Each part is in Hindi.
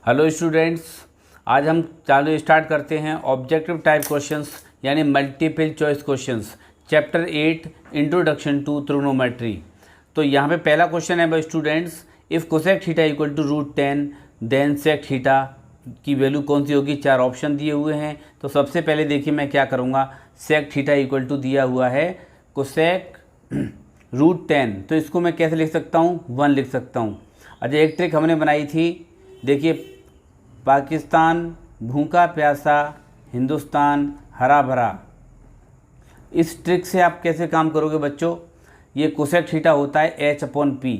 हेलो स्टूडेंट्स, आज हम चालू स्टार्ट करते हैं ऑब्जेक्टिव टाइप क्वेश्चंस यानी multiple choice questions chapter 8 introduction to trigonometry. तो यहाँ पे पहला क्वेश्चन है भाई students, if cosec theta equal to √10 then sec theta की वैल्यू कौन सी होगी। चार ऑप्शन दिए हुए हैं। तो सबसे पहले देखिए मैं क्या करूँगा, सेक थीटा इक्वल टू दिया हुआ है कोसेक √10, तो इसको मैं कैसे लिख सकता हूँ, 1 लिख सकता हूँ। अच्छा, एक ट्रिक हमने बनाई थी, देखिए पाकिस्तान भूखा प्यासा, हिंदुस्तान हरा भरा। इस ट्रिक से आप कैसे काम करोगे बच्चों, ये कोसेक थीटा होता है H/P।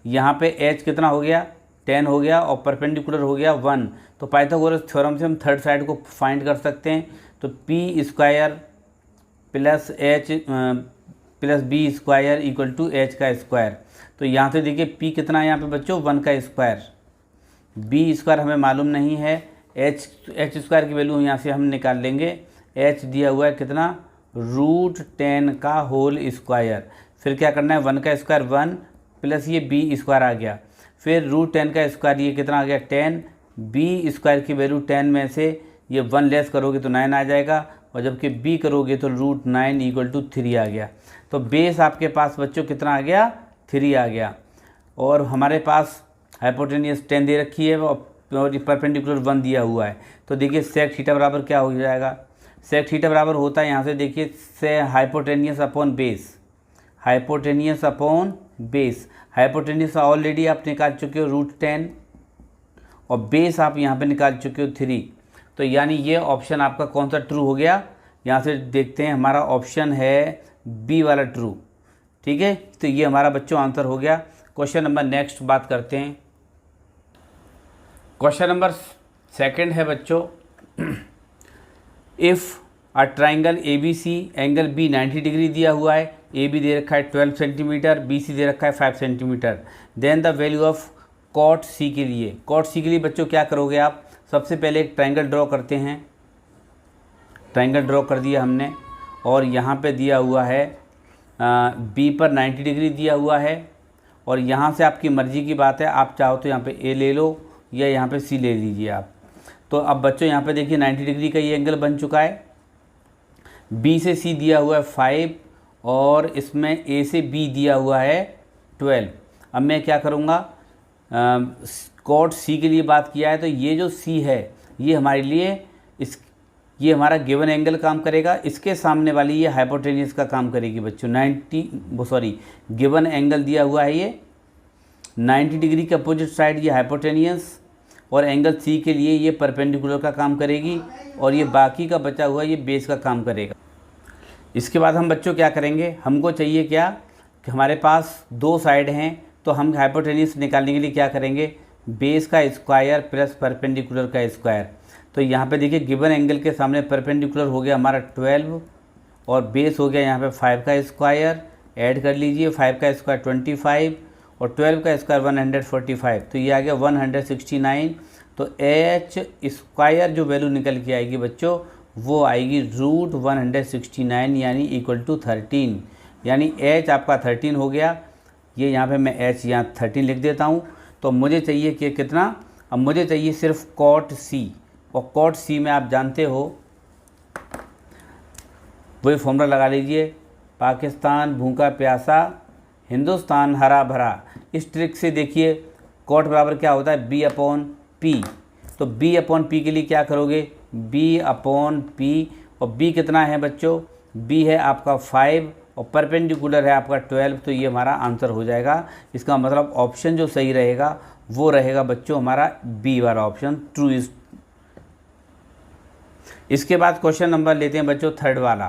यहाँ पे H कितना हो गया, 10 हो गया और परपेंडिकुलर हो गया 1। तो पाइथागोरस थ्योरम से हम थर्ड साइड को फाइंड कर सकते हैं। तो P² plus H plus B² equal to H का स्क्वायर। तो यहाँ से देखिए P कितना है यहाँ पे बच्चों, 1 का स्क्वायर। B² हमें मालूम नहीं है, H² की वैल्यू यहाँ से हम निकाल लेंगे। H दिया हुआ है कितना, √10 का होल स्क्वायर। फिर क्या करना है, 1 का स्क्वायर 1 प्लस ये B² आ गया, फिर √10 का स्क्वायर ये कितना आ गया 10। B² की वैल्यू 10 में से ये 1 लेस करोगे तो 9 आ जाएगा, और जबकि B करोगे तो √9 इक्वल टू 3 आ गया। तो बेस आपके पास बच्चों कितना आ गया, 3 आ गया। और हमारे पास हाइपोटेनियस 10 दे रखी है और परपेंडिकुलर 1 दिया हुआ है। तो देखिए सेक थीटा बराबर क्या हो जाएगा, सेक थीटा बराबर होता है यहाँ से देखिए से hypotenuse upon base, hypotenuse upon base. Hypotenuse already आप निकाल चुके हो √10 और बेस आप यहाँ पे निकाल चुके हो 3। तो यानी ये ऑप्शन आपका कौन सा ट्रू हो गया, यहाँ से देखते हैं हमारा ऑप्शन है बी वाला ट्रू। ठीक है, तो ये हमारा बच्चों आंसर हो गया। क्वेश्चन नंबर नेक्स्ट बात करते हैं। क्वेश्चन नंबर 2 है बच्चों, if a triangle ABC angle B 90 degree दिया हुआ है, AB दे रखा है 12 सेंटीमीटर, BC दे रखा है 5 centimetre, then the value of cot C के लिए। कॉट C के लिए बच्चों क्या करोगे आप, सबसे पहले एक ट्राइंगल ड्रॉ करते हैं। ट्राइंगल ड्रॉ कर दिया हमने और यहाँ पे दिया हुआ है B पर 90 डिग्री दिया हुआ है, और यहाँ से आपकी मर्ज़ी की बात है, आप चाहो तो यहाँ पे A ले लो या यहाँ पे C ले लीजिए आप। तो अब बच्चों यहाँ पे देखिए 90 डिग्री का ये एंगल बन चुका है। B से C दिया हुआ है 5 और इसमें A से B दिया हुआ है 12। अब मैं क्या करूँगा, कॉट C के लिए बात किया है, तो ये जो C है ये हमारे लिए ये हमारा गिवन एंगल काम करेगा, इसके सामने वाली ये हाइपोटेनियस का काम करेगी बच्चों। गिवन एंगल दिया हुआ है ये 90 डिग्री के अपोजिट साइड ये हाइपोटेनियस, और एंगल C के लिए ये परपेंडिकुलर का काम करेगी, और ये बाकी का बचा हुआ ये बेस का काम करेगा। इसके बाद हम बच्चों क्या करेंगे, हमको चाहिए क्या कि हमारे पास 2 साइड हैं, तो हम हाइपोटेनियस निकालने के लिए क्या करेंगे, बेस का स्क्वायर प्लस परपेंडिकुलर का स्क्वायर। तो यहाँ पे देखिए गिवन एंगल के सामने परपेंडिकुलर हो गया हमारा 12 और बेस हो गया यहाँ पे 5 का स्क्वायर। ऐड कर लीजिए, 5 का स्क्वायर 25 और 12 का स्क्वायर 145, तो ये आ गया 169। तो H² जो वैल्यू निकल के आएगी बच्चों वो आएगी √169 यानी इक्वल टू 13, यानी H आपका 13 हो गया। ये यहाँ पे मैं H यहाँ 13 लिख देता हूँ। तो मुझे चाहिए कि कितना, अब मुझे चाहिए सिर्फ कॉट C, और कॉट C में आप जानते हो वही फॉर्मूला लगा लीजिए, पाकिस्तान भूखा प्यासा, हिंदुस्तान हरा भरा। इस ट्रिक से देखिए कॉट बराबर क्या होता है, B/P। तो B/P के लिए क्या करोगे, B/P, और B कितना है बच्चों, B है आपका 5 और परपेंडिकुलर है आपका 12। तो ये हमारा आंसर हो जाएगा। इसका मतलब ऑप्शन जो सही रहेगा वो रहेगा बच्चों हमारा B वाला ऑप्शन ट्रू इज। इसके बाद क्वेश्चन नंबर लेते हैं बच्चों थर्ड वाला।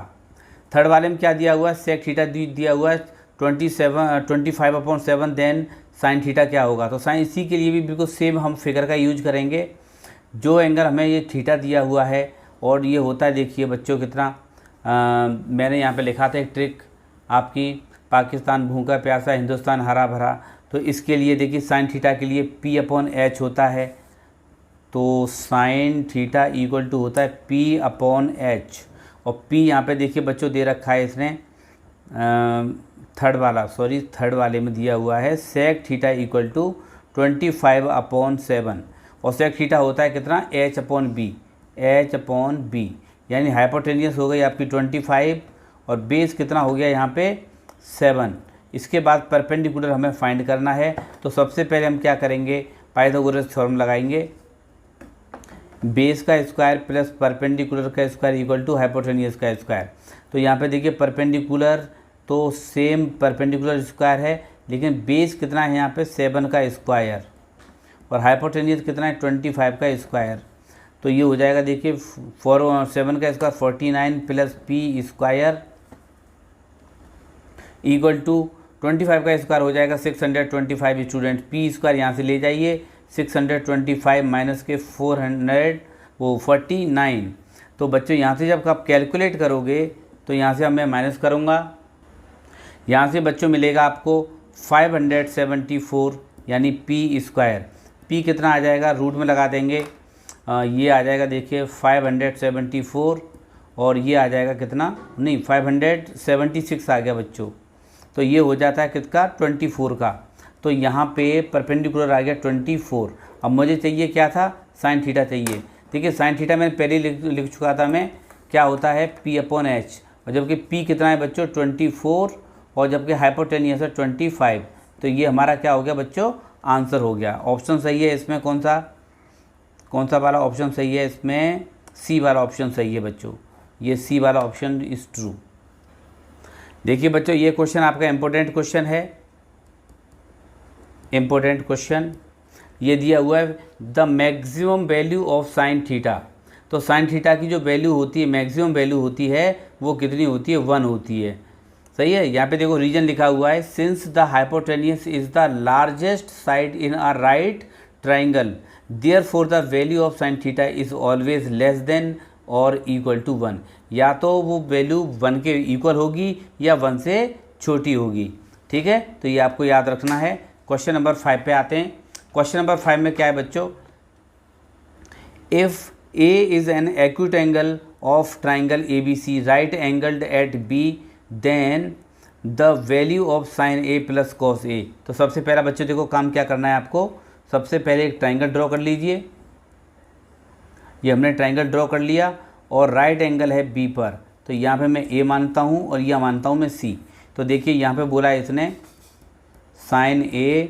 थर्ड वाले में क्या दिया हुआ है, सेक थीटा दिया हुआ है 25/7, देन साइन थीटा क्या होगा। तो साइन इसी के लिए भी बिल्कुल सेम हम फिगर का यूज करेंगे। जो एंगल हमें ये थीटा दिया हुआ है और ये होता है देखिए बच्चों कितना, मैंने यहाँ पे लिखा था एक ट्रिक आपकी, पाकिस्तान भूखा प्यासा, हिंदुस्तान हरा भरा। तो इसके लिए देखिए साइन थीटा के लिए P/H होता है, तो साइन थीटा इक्वल टू होता है P/H, और P यहाँ पे देखिए बच्चों दे रखा है इसने थर्ड वाले में दिया हुआ है सेक थीटा इक्वल टू 25/7 और सेक थीटा होता है कितना h/b यानी हाइपोटेनियस हो गई आपकी 25 और बेस कितना हो गया यहाँ पे 7। इसके बाद परपेंडिकुलर हमें फाइंड करना है। तो सबसे पहले हम क्या करेंगे, पाइथागोरस थ्योरम लगाएंगे। बेस का स्क्वायर प्लस परपेंडिकुलर का स्क्वायर इक्वल टू हाइपोटेनियस का स्क्वायर। तो यहाँ पे देखिए परपेंडिकुलर तो सेम परपेंडिकुलर स्क्वायर है, लेकिन बेस कितना है यहाँ पे 7 का स्क्वायर और हाइपोटेनियस कितना है 25 का स्क्वायर। तो ये हो जाएगा देखिए 7 का square 49 plus P square equal to 25 का स्क्वायर हो जाएगा 625। स्टूडेंट पी स्क्वायर यहाँ से ले जाइए, 625 माइनस के 49। तो बच्चों यहाँ से जब आप कैलकुलेट करोगे तो यहाँ से मैं माइनस करूँगा, यहाँ से बच्चों मिलेगा आपको 574 यानी पी स्क्वायर। पी कितना आ जाएगा, रूट में लगा देंगे, ये आ जाएगा देखिए 574 और ये आ जाएगा कितना, नहीं 576 आ गया बच्चों। तो ये हो जाता है किसका 24 का। तो यहाँ पे परपेंडिकुलर आ गया 24। अब मुझे चाहिए क्या था, साइन थीटा चाहिए। देखिए साइन थीटा मैंने पहले लिख चुका था मैं, क्या होता है P/H और जबकि P कितना है बच्चों 24 और जबकि हाइपोटेनियस है 25। तो ये हमारा क्या हो गया बच्चों, आंसर हो गया। ऑप्शन सही है इसमें, कौन सा वाला ऑप्शन सही है इसमें, सी वाला ऑप्शन सही है बच्चों, ये सी वाला ऑप्शन इज़ ट्रू। देखिए बच्चों ये क्वेश्चन आपका इम्पोर्टेंट क्वेश्चन है, इम्पोर्टेंट क्वेश्चन। ये दिया हुआ है the maximum value of sine theta. तो साइन थीटा की जो वैल्यू होती है, मैक्सिमम वैल्यू होती है, वो कितनी होती है, 1 होती है। सही है। यहाँ पे देखो रीजन लिखा हुआ है, since the hypotenuse is the largest side in a right triangle therefore the value of sine theta is always less than और इक्वल टू 1। या तो वो वैल्यू 1 के इक्वल होगी या 1 से छोटी होगी। ठीक है, तो ये आपको याद रखना है। क्वेश्चन नंबर 5 पे आते हैं। क्वेश्चन नंबर 5 में क्या है बच्चों, if A is an acute angle of triangle ABC right angled at B then the value of sine A plus cos A। तो सबसे पहला बच्चों देखो काम क्या करना है आपको, सबसे पहले एक ट्राइंगल ड्रॉ कर लीजिए। ये हमने ट्राइंगल ड्रॉ कर लिया और राइट एंगल है B पर, तो यहाँ पे मैं A मानता हूँ और यह मानता हूँ मैं C। तो देखिए यहाँ पे बोला है इसने sine A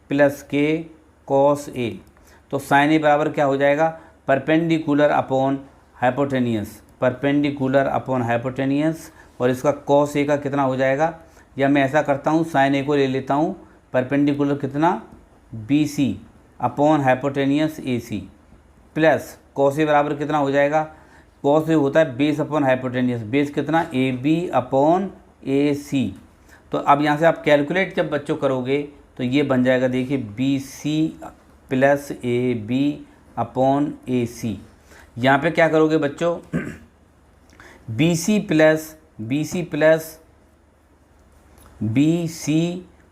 plus K cos A। तो साइन A बराबर क्या हो जाएगा, perpendicular upon hypotenuse, perpendicular upon hypotenuse. और इसका कॉस A का कितना हो जाएगा, या मैं ऐसा करता हूँ साइन A को ले लेता हूँ, परपेंडिकुलर कितना BC upon hypotenuse AC plus cos A बराबर कितना हो जाएगा, कॉस A होता है बेस अपॉन हाइपोटेनियस, बेस कितना AB अपॉन AC। तो अब यहाँ से आप कैलकुलेट जब बच्चों करोगे तो ये बन जाएगा देखिए BC plus AB upon AC। यहाँ पे क्या करोगे बच्चों BC प्लस BC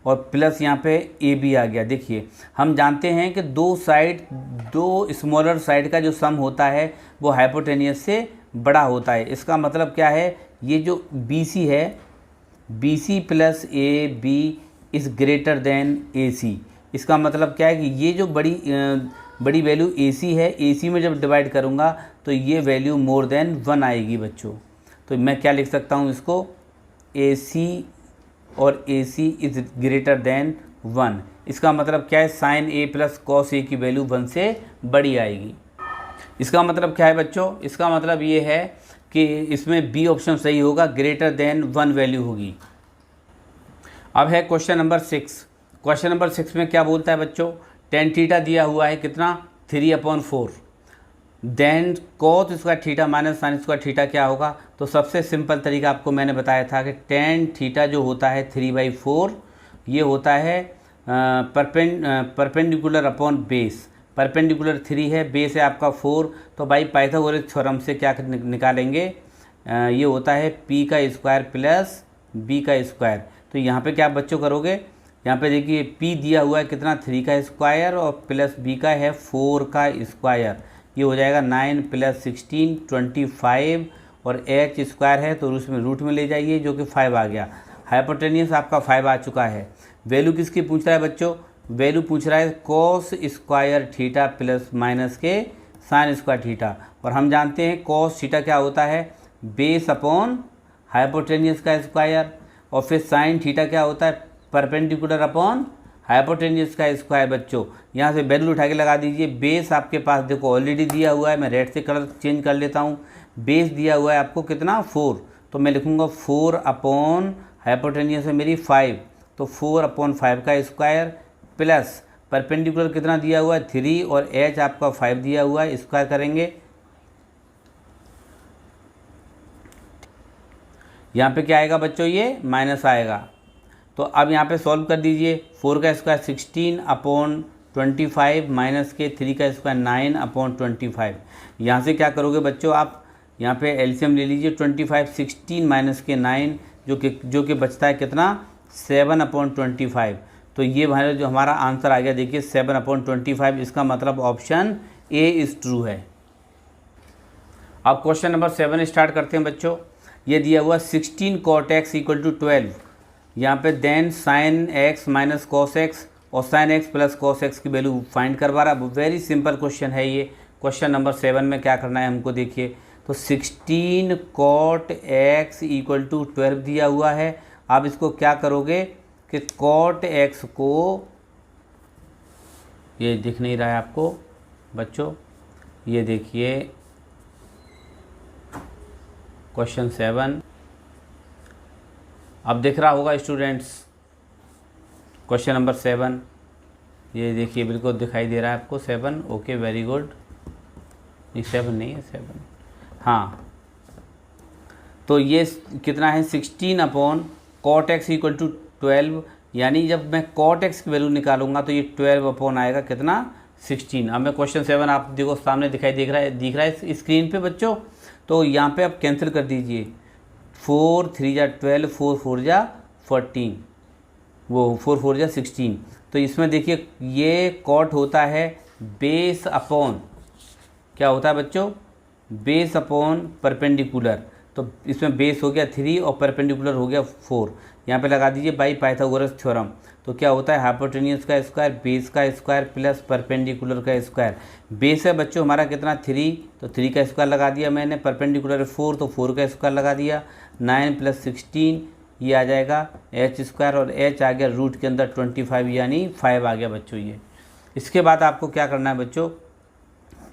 और प्लस यहाँ पे AB आ गया। देखिए हम जानते हैं कि दो स्मॉलर साइड का जो सम होता है वो हाइपोटेनियस से बड़ा होता है। इसका मतलब क्या है, ये जो BC है BC plus AB is greater than AC। इसका मतलब क्या है कि ये जो बड़ी वैल्यू AC है, AC में जब डिवाइड करूँगा तो ये वैल्यू मोर देन 1 आएगी बच्चों। तो मैं क्या लिख सकता हूँ इसको, AC और AC इज़ ग्रेटर देन 1। इसका मतलब क्या है, sine A plus cos A की वैल्यू 1 से बड़ी आएगी। इसका मतलब क्या है बच्चों, इसका मतलब ये है कि इसमें B ऑप्शन सही होगा, ग्रेटर देन 1 वैल्यू होगी। अब है क्वेश्चन नंबर 6। क्वेश्चन नंबर 6 में क्या बोलता है बच्चों, टेन थीटा दिया हुआ है कितना 3/4, then cos square theta minus sine square theta क्या होगा। तो सबसे सिंपल तरीका आपको मैंने बताया था कि टेन थीटा जो होता है 3/4 ये होता है परपेंडिकुलर अपॉन बेस। परपेंडिकुलर 3 है, बेस है आपका 4। तो भाई पाइथागोरस थ्योरम से क्या निकालेंगे, ये होता है P का स्क्वायर प्लस B का स्क्वायर। तो यहाँ पे क्या बच्चों करोगे, यहाँ पे देखिए P दिया हुआ है कितना 3 का स्क्वायर और प्लस B का है 4 का स्क्वायर। ये हो जाएगा 9 प्लस 16 25 और H स्क्वायर है तो उसमें रूट में ले जाइए जो कि 5 आ गया। हाइपोटेनियस आपका 5 आ चुका है। वैल्यू किसकी पूछ रहा है बच्चों, वैल्यू पूछ रहा है cos square theta plus minus के साइन स्क्वायर थीटा, और हम जानते हैं कॉस थीटा क्या होता है, बेस अपॉन हाइपोटेन्यूस का स्क्वायर, और फिर साइन थीटा क्या होता है, परपेंडिकुलर अपॉन हाइपोटेन्यूस का स्क्वायर। बच्चों यहाँ से वैल्यू उठा के लगा दीजिए। बेस आपके पास देखो ऑलरेडी दिया हुआ है, मैं रेड से कलर चेंज कर लेता हूँ। बेस दिया हुआ है आपको कितना 4, तो मैं लिखूँगा 4 अपॉन हाइपोटेन्यूस है मेरी 5, तो 4 अपॉन 5 का स्क्वायर प्लस परपेंडिकुलर कितना दिया हुआ है 3, और एच आपका 5 दिया हुआ है, स्क्वायर करेंगे। यहाँ पे क्या आएगा बच्चों, ये माइनस आएगा। तो अब यहाँ पे सॉल्व कर दीजिए। 4 का स्क्वायर 16 अपॉन 25 माइनस के 3 का स्क्वायर 9 अपॉन 25। यहाँ से क्या करोगे बच्चों, आप यहाँ पे एलसीएम ले लीजिए। 25 16 माइनस के 9 जो कि बचता है कितना 7 अपॉन 25। तो ये हमारा जो हमारा आंसर आ गया देखिए 7 अपॉन 25। इसका मतलब ऑप्शन ए इज़ ट्रू है। अब क्वेश्चन नंबर 7 स्टार्ट करते हैं बच्चों। ये दिया हुआ 16 cot x इक्वल टू 12, यहाँ पे then sine x minus cos x और sine x plus cos x की वैल्यू फाइंड करवा रहा है। वेरी सिंपल क्वेश्चन है ये। क्वेश्चन नंबर 7 में क्या करना है हमको देखिए, तो 16 cot x इक्वल टू 12 दिया हुआ है। आप इसको क्या करोगे कि cot x को, ये दिख नहीं रहा है आपको बच्चों, ये देखिए क्वेश्चन 7 अब दिख रहा होगा स्टूडेंट्स। क्वेश्चन नंबर 7 ये देखिए बिल्कुल दिखाई दे रहा है आपको 7। Okay very good. ये 7 नहीं है 7, हाँ। तो ये कितना है 16 upon cot x equal to 12, यानी जब मैं cot x की वैल्यू निकालूंगा तो ये 12 अपॉन आएगा कितना 16। अब मैं क्वेश्चन 7 आप देखो सामने दिख रहा है स्क्रीन पे बच्चों। तो यहाँ पे आप कैंसिल कर दीजिए, 4 3 जा 12, 4 4 जा 14, वो 4 4 जा 16। तो इसमें देखिए ये cot होता है बेस अपॉन, क्या होता है बच्चों, बेस अपॉन परपेंडिकुलर। तो इसमें बेस हो गया 3 और परपेंडिकुलर हो गया 4। यहाँ पे लगा दीजिए बाई पाइथागोरस थ्योरम। तो क्या होता है हाइपोटेन्यूस का स्क्वायर बेस का स्क्वायर प्लस परपेंडिकुलर का स्क्वायर। बेस है बच्चों हमारा कितना 3, तो 3 का स्क्वायर लगा दिया मैंने। परपेंडिकुलर 4, तो 4 का स्क्वायर लगा दिया। 9 प्लस 16 ये आ जाएगा एच स्क्वायर, और एच आ गया रूट के अंदर 25 यानी 5 आ गया बच्चों ये। इसके बाद आपको क्या करना है बच्चों,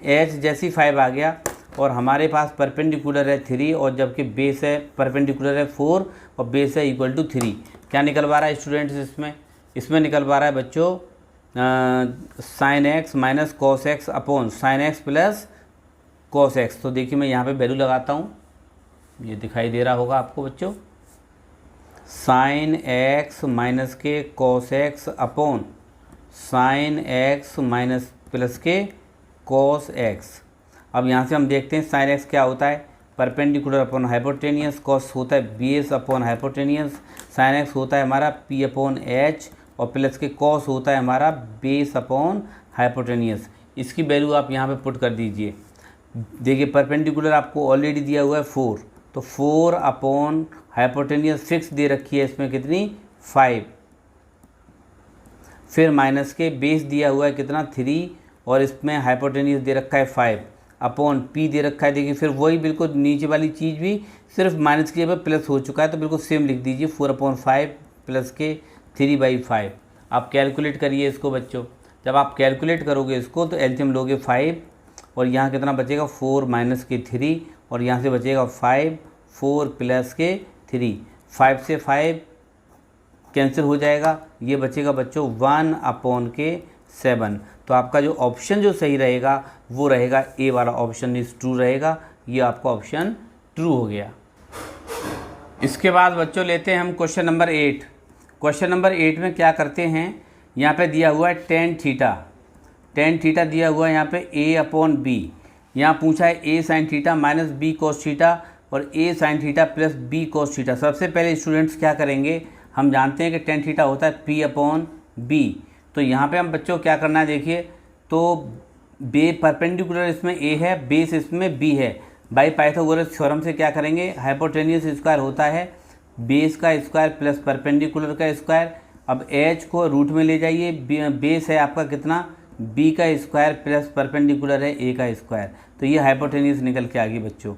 एच जैसी 5 आ गया और हमारे पास परपेंडिकुलर है 3 और जबकि बेस है परपेंडिकुलर है 4 और बेस है इक्वल टू 3। क्या निकलवा रहा है स्टूडेंट्स इसमें निकलवा रहा है बच्चों sine x minus cos x upon sine x plus cos x. तो देखिए मैं यहाँ पे वैल्यू लगाता हूँ, ये दिखाई दे रहा होगा आपको बच्चों, साइन एक्स माइनस के cos x upon sine x minus plus के कॉस एक्स। अब यहाँ से हम देखते हैं साइन एक्स क्या होता है, परपेंडिकुलर अपॉन हाइपोटेनियस, कॉस होता है base upon hypotenuse, sine x होता है हमारा पी अपॉन एच और प्लस के कॉस होता है हमारा बेस अपॉन हाइपोटेनियस। इसकी वैल्यू आप यहाँ पे पुट कर दीजिए। देखिए परपेंडिकुलर आपको ऑलरेडी दिया हुआ है 4, तो 4 अपॉन हाइपोटेनियस फिक्स दे रखी है इसमें कितनी 5, फिर माइनस के बेस दिया हुआ है कितना 3 और इसमें हाइपोटेनियस दे रखा है 5 अपॉन पी दे रखा है। देखिए फिर वही बिल्कुल नीचे वाली चीज़ भी सिर्फ माइनस की जगह प्लस हो चुका है, तो बिल्कुल सेम लिख दीजिए 4/5 प्लस के 3/5। आप कैलकुलेट करिए इसको बच्चों। जब आप कैलकुलेट करोगे इसको तो एलसीएम लोगे 5 और यहाँ कितना बचेगा 4 माइनस के 3 और यहाँ से बचेगा 5, 4 प्लस के 3, 5 से 5 कैंसिल हो जाएगा, ये बचेगा बच्चों 1/7। तो आपका जो ऑप्शन जो सही रहेगा वो रहेगा ए वाला ऑप्शन इज ट्रू रहेगा। ये आपका ऑप्शन ट्रू हो गया। इसके बाद बच्चों लेते हैं हम क्वेश्चन नंबर 8। क्वेश्चन नंबर 8 में क्या करते हैं, यहाँ पे दिया हुआ है tan थीटा दिया हुआ है यहाँ पे a अपॉन बी। यहाँ पूछा है a sine theta minus B cos theta और a sine theta plus B cos theta. सबसे पहले स्टूडेंट्स क्या करेंगे, हम जानते हैं कि tan थीटा होता है p अपॉन बी। तो यहाँ पे हम बच्चों क्या करना है देखिए, तो बे परपेंडिकुलर इसमें a है, बेस इसमें b है। बाई पाइथागोरस थ्योरम से क्या करेंगे, हाइपोटेनियस स्क्वायर होता है बेस का स्क्वायर प्लस परपेंडिकुलर का स्क्वायर। अब h को रूट में ले जाइए, बेस है आपका कितना, b का स्क्वायर प्लस परपेंडिकुलर है a का स्क्वायर, तो ये हाइपोटेन्यूस निकल के आ गई बच्चों।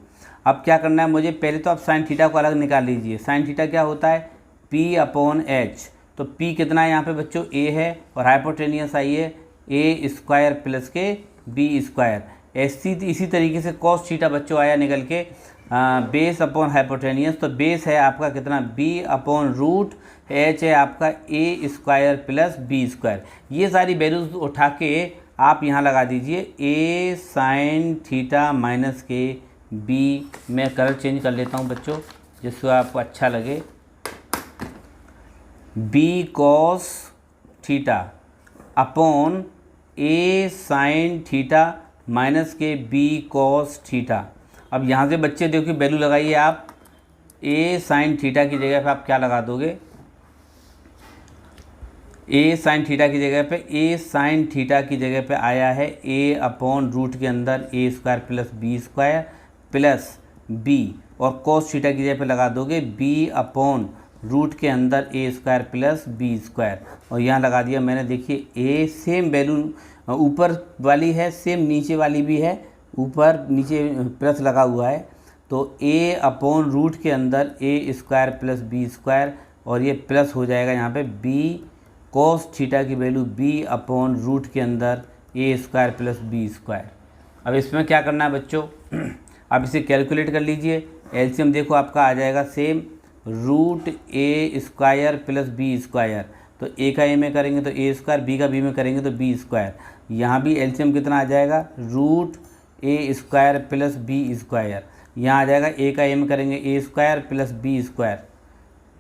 अब क्या करना है मुझे, पहले तो आप साइन थीटा को अलग निकाल लीजिए। साइन थीटा क्या होता है, p अपॉन h, तो p कितना है यहाँ पे बच्चों, a है, और हाइपोटेन्यूस आई है a स्क्वायर प्लस के b स्क्वायर। इसी तरीके से कॉस थीटा बच्चों आया निकल के बेस अपॉन हाइपोटेनियस, तो बेस है आपका कितना, b अपॉन रूट, h है आपका a square plus b square. ये सारी वैल्यूज उठा के आप यहाँ लगा दीजिए, a साइन थीटा माइनस के b, मैं कलर चेंज कर लेता हूँ बच्चों जिससे आपको अच्छा लगे, b cos theta upon a sine theta minus के b कॉस थीटा। अब यहाँ से बच्चे देखिए वैल्यू लगाइए आप, a साइन थीटा की जगह पे आप क्या लगा दोगे, a साइन थीटा की जगह पे, a साइन थीटा की जगह पे आया है a अपॉन रूट के अंदर a square plus b square plus b, और कॉस थीटा की जगह पे लगा दोगे b अपॉन रूट के अंदर a square plus b square, और यहाँ लगा दिया मैंने। देखिए a सेम वैल्यू ऊपर वाली है, सेम नीचे वाली भी है, ऊपर नीचे प्लस लगा हुआ है, तो a अपॉन रूट के अंदर a square plus b square, और ये प्लस हो जाएगा यहाँ पे b कॉस थीटा की वैल्यू b अपॉन रूट के अंदर a square plus b square. अब इसमें क्या करना है बच्चों, आप इसे कैलकुलेट कर लीजिए। एलसीएम देखो आपका आ जाएगा same, root a square plus b square, तो a का a में करेंगे तो a स्क्वायर, b का b में करेंगे तो b स्क्वायर। यहाँ भी एलसीएम कितना आ जाएगा, root a square plus b square, यहाँ आ जाएगा a का a में करेंगे a square plus b square.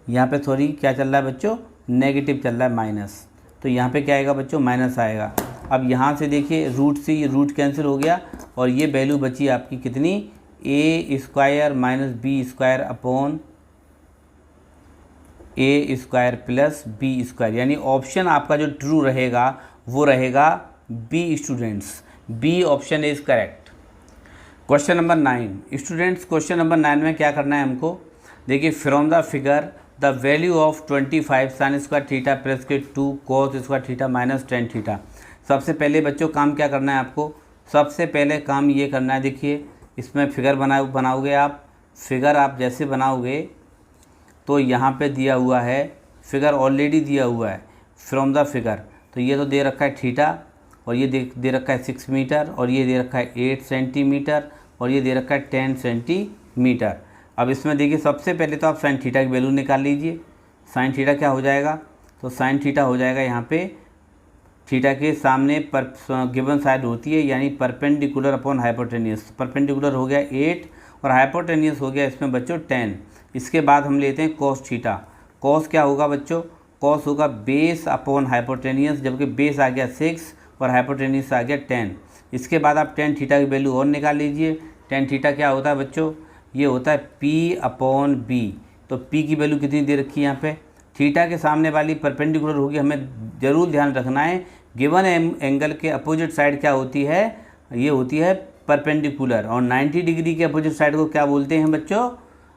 यहाँ पे सॉरी क्या चल रहा है बच्चों, नेगेटिव चल रहा है माइनस, तो यहाँ पे क्या आएगा बच्चों, माइनस आएगा। अब यहाँ से देखिए रूट से ये रूट कैंसिल हो गया, और ये वैल्यू बची आपकी कितनी, a square minus b square upon a square plus b square, यानी ऑप्शन आपका जो ट्रू रहेगा वो रहेगा b students, b option is correct. Question number 9 students, question number 9 में क्या करना है हमको, देखिए from the figure the value of 25 sign square theta plus के 2 cos square theta minus tan theta. सबसे पहले बच्चों काम क्या करना है आपको, सबसे पहले काम ये करना है, देखिए इसमें फिगर बनाओगे आप, फिगर आप जैसे बनाओगे तो यहाँ पे दिया हुआ है, फिगर ऑलरेडी दिया हुआ है फ्रॉम द फिगर, तो ये तो दे रखा है थीटा, और ये दे रखा है 6 मीटर, और ये दे रखा है 8 सेंटीमीटर, और ये दे रखा है 10 सेंटीमीटर। अब इसमें देखिए सबसे पहले तो आप साइन थीटा की वैल्यू निकाल लीजिए। साइन थीटा क्या हो जाएगा, तो साइन थीटा हो जाएगा यहाँ पे, थीटा के सामने पर गिवन साइड होती है यानी परपेंडिकुलर अपॉन हाइपोटेनियस, परपेंडिकुलर हो गया 8 और हाइपोटेनियस हो गया इसमें बच्चों 10। इसके बाद हम लेते हैं कॉस थीटा, कॉस क्या होगा बच्चों, कॉस होगा बेस अपॉन हाइपोटेनियस, जबकि बेस आ गया 6 और हाइपोटेनियस आ गया 10। इसके बाद आप टेन थीटा की वैल्यू और निकाल लीजिए। टेन थीटा क्या होता है बच्चों, ये होता है p अपॉन b, तो p की वैल्यू कितनी दे रखी है यहाँ पे, थीटा के सामने वाली परपेंडिकुलर होगी, हमें ज़रूर ध्यान रखना है गिवन एंगल के अपोजिट साइड क्या होती है, ये होती है परपेंडिकुलर, और 90 डिग्री के अपोजिट साइड को क्या बोलते हैं बच्चों,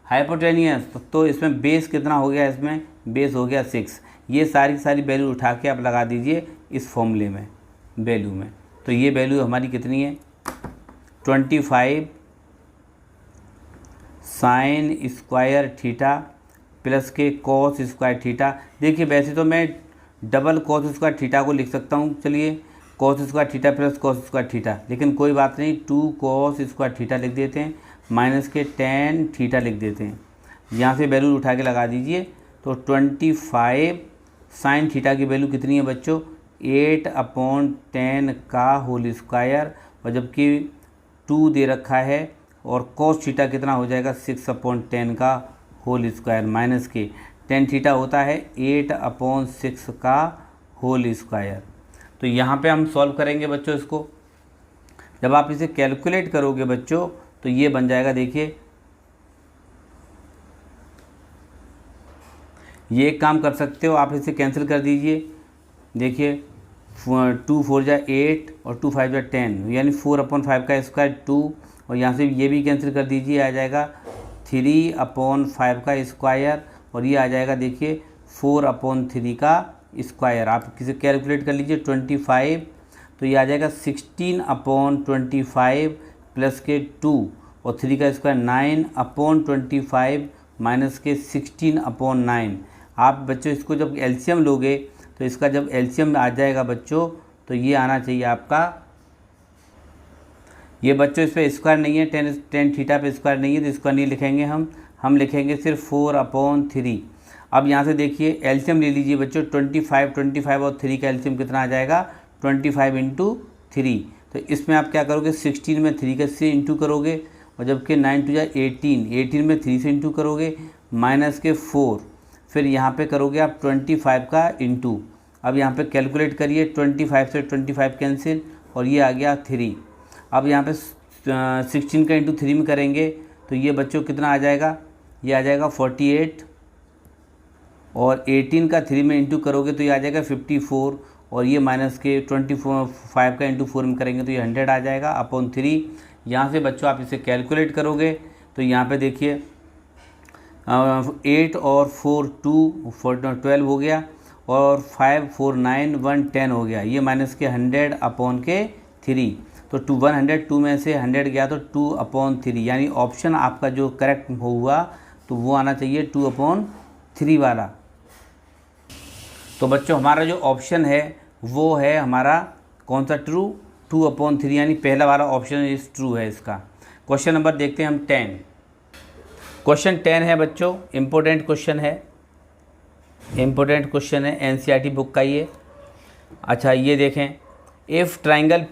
हाइपोटेनियस। तो इसमें बेस कितना हो गया, इसमें बेस हो गया 6। ये सारी वैल्यू उठा के आप लगा दीजिए इस फॉर्मूले में वैल्यू में, तो ये वैल्यू हमारी कितनी है 25 साइन स्क्वायर थीटा प्लस के कॉस स्क्वायर थीटा। देखिए वैसे तो मैं डबल कॉस स्क्वायर थीटा को लिख सकता हूँ, चलिए cos square theta plus cos square theta, लेकिन कोई बात नहीं 2 कॉस स्क्वायर थीटा लिख देते हैं माइनस के 10 थीटा लिख देते हैं। यहाँ से वैल्यू उठा के लगा दीजिए, तो 25 साइन थीटा की वैल्यू कितनी है बच्चों 8 अपॉन 10 का होल स्क्वायर, और जबकि 2 दे रखा है, और कॉस थीटा कितना हो जाएगा 6 अपॉन 10 का होल स्क्वायर माइनस के 10 थीटा होता है 8 अपॉन 6 का होल स्क्वायर। तो यहाँ पे हम सॉल्व करेंगे बच्चों इसको, जब आप इसे कैलकुलेट करोगे बच्चों तो ये बन जाएगा, देखिए ये एक काम कर सकते हो आप, इसे कैंसिल कर दीजिए। देखिए 2 4 जा 8 और 2 5 जा 10, यानी 4 अपॉन 5 का स्क्वायर 2, और यहाँ से ये भी कैंसिल कर दीजिए, आ जाएगा 3 अपॉन 5 का स्क्वायर, और ये आ जाएगा देखिए 4 अपॉन 3 का स्क्वायर। आप किसे कैलकुलेट कर लीजिए 25, तो ये आ जाएगा 16/25 प्लस के 2 और 3 का स्क्वायर 9/25 माइनस के 16/9। आप बच्चों इसको जब एलसीएम लोगे तो इसका जब एलसीएम आ जाएगा बच्चों तो ये आना चाहिए आपका, ये बच्चों इस पर स्क्वायर नहीं है, टेन थीटा पे स्क्वायर नहीं है तो स्क्वायर नहीं लिखेंगे हम लिखेंगे सिर्फ 4/3। अब यहाँ से देखिए एलसीएम ले लीजिए बच्चों 25 और 3 का एलसीएम कितना आ जाएगा 25 × 3। तो इसमें आप क्या करोगे 16 में 3 का से इंटू करोगे और जबकि 9 × 18 में 3 से इंटू करोगे माइनस के 4, फिर यहाँ पे करोगे आप 25 का इंटू। अब यहाँ पे कैलकुलेट करिए 25 से 25 कैंसिल और ये आ गया 3। अब यहाँ पे 16 का इंटू 3 में करेंगे तो ये बच्चों कितना आ जाएगा, ये आ जाएगा 48 और 18 का 3 में इंटू करोगे तो ये आ जाएगा 54 और ये माइनस के 25 का इंटू 4 में करेंगे तो ये 100 आ जाएगा अपॉन 3। यहाँ से बच्चों आप इसे कैलकुलेट करोगे तो यहाँ पे देखिए 8 और 4 12 हो गया और 5 4 9 1 10 हो गया, ये माइनस के 100 अपॉन के 3। तो 102 में से 100 गया तो 2/3, यानी ऑप्शन आपका जो करेक्ट हुआ तो वो आना चाहिए 2/3 वाला। तो बच्चों हमारा जो ऑप्शन है वो है हमारा कौन सा ट्रू 2/3, यानी पहला वाला ऑप्शन इस ट्रू है इसका। क्वेश्चन नंबर देखते हैं हम 10। क्वेश्चन 10 है बच्चों, इम्पोर्टेंट क्वेश्चन है, एनसीईआरटी बुक का ये। अच्छा ये देखें, if triangle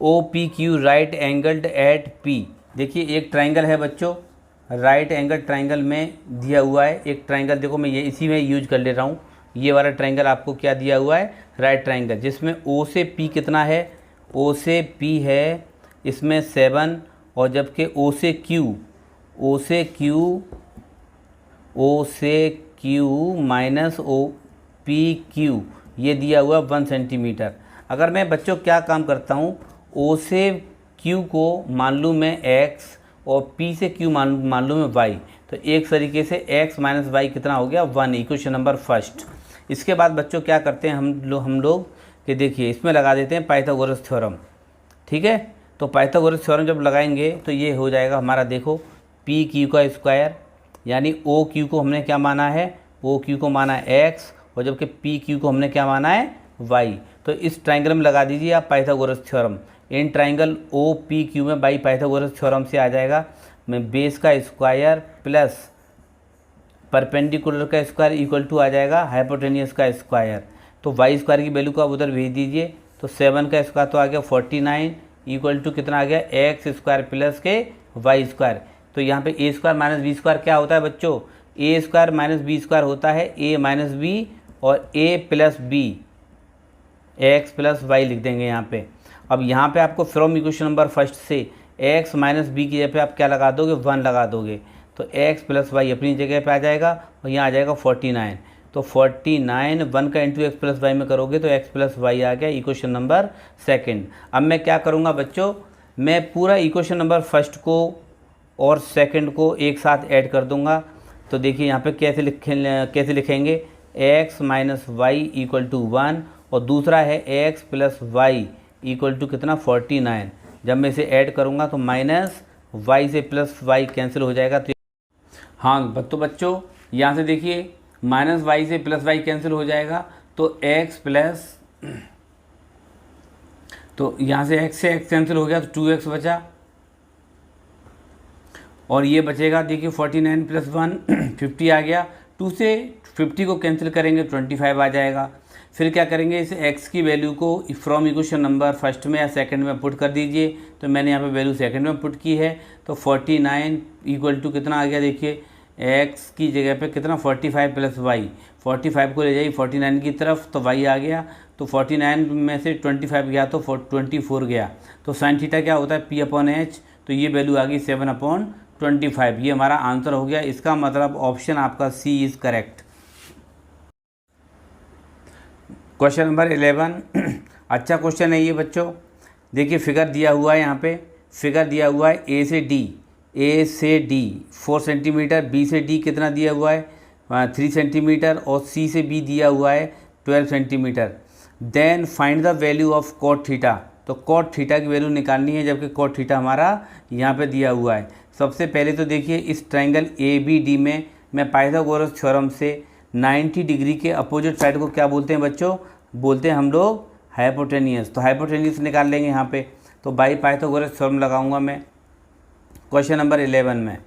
OPQ right angled eight P। देखिए एक ट्राइंगल है बच्चों, राइट एंगल ट्राइंगल में दिया हुआ है एक ट्राइंगल, देखो मैं ये इसी में यूज कर ले रहा हूँ। ये वाला ट्राइंगल आपको क्या दिया हुआ है, राइट ट्राइंगल, जिसमें O से P कितना है, O से P है इसमें 7 और जबकि O से Q माइनस OPQ ये दिया हुआ 1 सेंटीमीटर। अगर मैं बच्चों क्या काम करता हूँ, O से Q को मान लूँ मैं x और P से Q मान लूँ मैं y, तो एक तरीके से x माइनस वाई कितना हो गया 1, इक्वेशन नंबर फर्स्ट। इसके बाद बच्चों क्या करते हैं हम लोग कि देखिए इसमें लगा देते हैं पाइथागोरस थ्योरम, ठीक है। तो पाइथागोरस थ्योरम जब लगाएंगे तो ये हो जाएगा हमारा, देखो PQ का स्क्वायर, यानी OQ को हमने क्या माना है, OQ को माना है x और जबकि PQ को हमने क्या माना है y। तो इस ट्राइंगल में लगा दीजिए आप Pythagoras theorem. In triangle OPQ में बाई पाइथागोरस थ्योरम से आ जाएगा मैं बेस का स्क्वायर प्लस परपेंडिकुलर का स्क्वायर इक्वल टू आ जाएगा हाइपोटेनियस का स्क्वायर। तो वाई स्क्वायर की वैल्यू को आप उधर भेज दीजिए, तो 7 का स्क्वायर तो आ गया 49 इक्वल टू कितना आ गया एक्स स्क्वायर प्लस के वाई स्क्वायर। तो यहाँ पे a square minus b square क्या होता है बच्चों, a square minus b square होता है ए माइनस बी और a plus b, x plus y लिख देंगे यहाँ पे। अब यहाँ पे आपको फ्रॉम इक्वेशन नंबर फर्स्ट से एक्स माइनस बी की जगह पे आप क्या लगा दोगे 1 लगा दोगे, तो एक्स प्लस वाई अपनी जगह पे आ जाएगा और यहाँ आ जाएगा 49। तो 49 1 का इंटू एक्स प्लस वाई में करोगे तो एक्स प्लस वाई आ गया इक्वेशन नंबर सेकंड। अब मैं क्या करूँगा बच्चों, मैं पूरा इक्वेशन नंबर फर्स्ट को और सेकंड को एक साथ ऐड कर दूंगा। तो देखिए यहाँ पे कैसे लिखेंगे, X minus Y equal to 1 और दूसरा है X plus Y equal to कितना 49। जब मैं इसे ऐड करूँगा तो माइनस वाई से प्लस वाई कैंसिल हो जाएगा। तो हाँ तो बच्चों यहाँ से देखिए माइनस वाई से प्लस वाई कैंसिल हो जाएगा, तो एक्स प्लस, तो यहाँ से एक्स कैंसिल हो गया तो 2x बचा और ये बचेगा देखिए 49 प्लस 1 50 आ गया। 2 से 50 को कैंसिल करेंगे 25 आ जाएगा। फिर क्या करेंगे, इस x की वैल्यू को फ्रॉम इक्वेशन नंबर फर्स्ट में या सेकंड में पुट कर दीजिए। तो मैंने यहाँ पे वैल्यू सेकंड में पुट की है, तो 49 इक्वल टू कितना आ गया, देखिए x की जगह पे कितना 45 प्लस वाई, 45 को ले जाइए 49 की तरफ तो y आ गया। तो 49 में से 25 गया तो 24 गया। तो साइन थीटा क्या होता है P/H, तो ये वैल्यू आ गई 7/25। ये हमारा आंसर हो गया। इसका मतलब ऑप्शन आपका C is correct. Question number 11 अच्छा क्वेश्चन है ये बच्चों। देखिए फिगर दिया हुआ है, यहाँ पे फिगर दिया हुआ है ए से डी 4 सेंटीमीटर, बी से डी कितना दिया हुआ है 3 सेंटीमीटर और सी से बी दिया हुआ है 12 centimetre. Then find the value of cot theta, तो कॉट थीटा की वैल्यू निकालनी है, जबकि कॉट थीटा हमारा यहाँ पे दिया हुआ है। सबसे पहले तो देखिए इस ट्रायंगल ABD में मैं पाइथागोरस थ्योरम से 90 डिग्री के अपोजिट साइड को क्या बोलते हैं बच्चों, बोलते हैं हम लोग हाइपोटेनियस। तो हाइपोटेनियस निकाल लेंगे यहाँ पे, तो बाई पाइथागोरस थ्योरम लगाऊंगा मैं क्वेश्चन नंबर 11 में।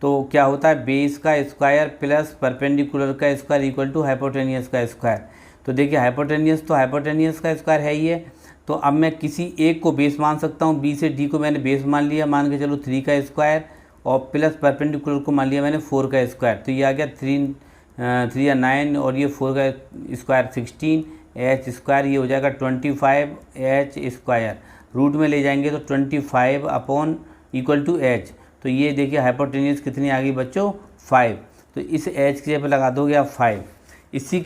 तो क्या होता है, बेस का स्क्वायर प्लस परपेंडिकुलर का स्क्वायर इक्वल टू हाइपोटेनियस का स्क्वायर। तो देखिए हाइपोटेनियस तो हाइपोटेनियस का स्क्वायर है ही है, तो अब मैं किसी एक को बेस मान सकता हूँ। B से D को मैंने बेस मान लिया, मान के चलो 3 का स्क्वायर, और प्लस परपेंडिकुलर को मान लिया मैंने 4 का स्क्वायर। तो ये आ गया 3 या 9 और ये 4 का स्क्वायर 16 H स्क्वायर, ये हो जाएगा 25 H स्क्वायर। रूट में ले जाएंगे तो 25 अपॉन इक्वल टू H। तो ये देखिए हाइपोटेनियस कितनी आ गई बच्चों, 5। तो इस H की जगह लगा दोगे आप 5।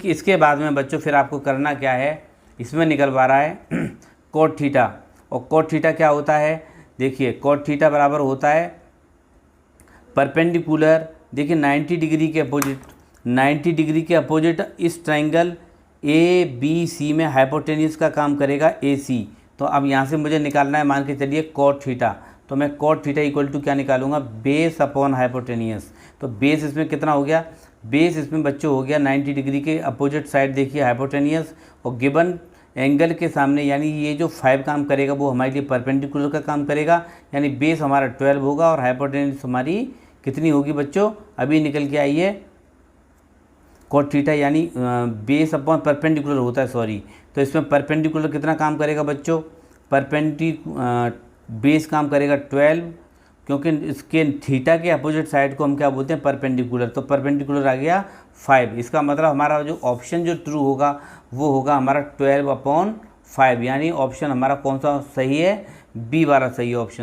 इसके बाद में बच्चों फिर आपको करना क्या है, इसमें निकल पा रहा है कोट थीटा। और कोट थीटा क्या होता है, देखिए कोट थीटा बराबर होता है परपेंडिकुलर, देखिए 90 डिग्री के अपोजिट, 90 डिग्री के अपोजिट इस ट्रायंगल ABC में हाइपोटेनियस का काम करेगा AC। तो अब यहाँ से मुझे निकालना है, मान के चलिए कोट थीटा। तो मैं कोट थीटा इक्वल टू क्या निकालूंगा, बेस अपॉन हाइपोटेनियस। तो बेस इसमें कितना हो गया, बेस इसमें बच्चों हो गया 90 डिग्री के अपोजिट साइड देखिए हाइपोटेनियस, और गिवन एंगल के सामने यानी ये जो 5 काम करेगा वो हमारे लिए परपेंडिकुलर का काम करेगा, यानी बेस हमारा 12 होगा और हाइपोटेनियस हमारी कितनी होगी बच्चों, अभी निकल के आई है कोट थीटा, यानी बेस अपॉन परपेंडिकुलर होता है, सॉरी। तो इसमें परपेंडिकुलर कितना काम करेगा बच्चों, बेस काम करेगा 12, क्योंकि इसके थीटा के अपोजिट साइड को हम क्या बोलते हैं, परपेंडिकुलर। तो परपेंडिकुलर आ गया 5। इसका मतलब हमारा जो ऑप्शन जो ट्रू होगा वो होगा हमारा 12/5, यानी ऑप्शन हमारा कौन सा सही है, B वाला सही है ऑप्शन।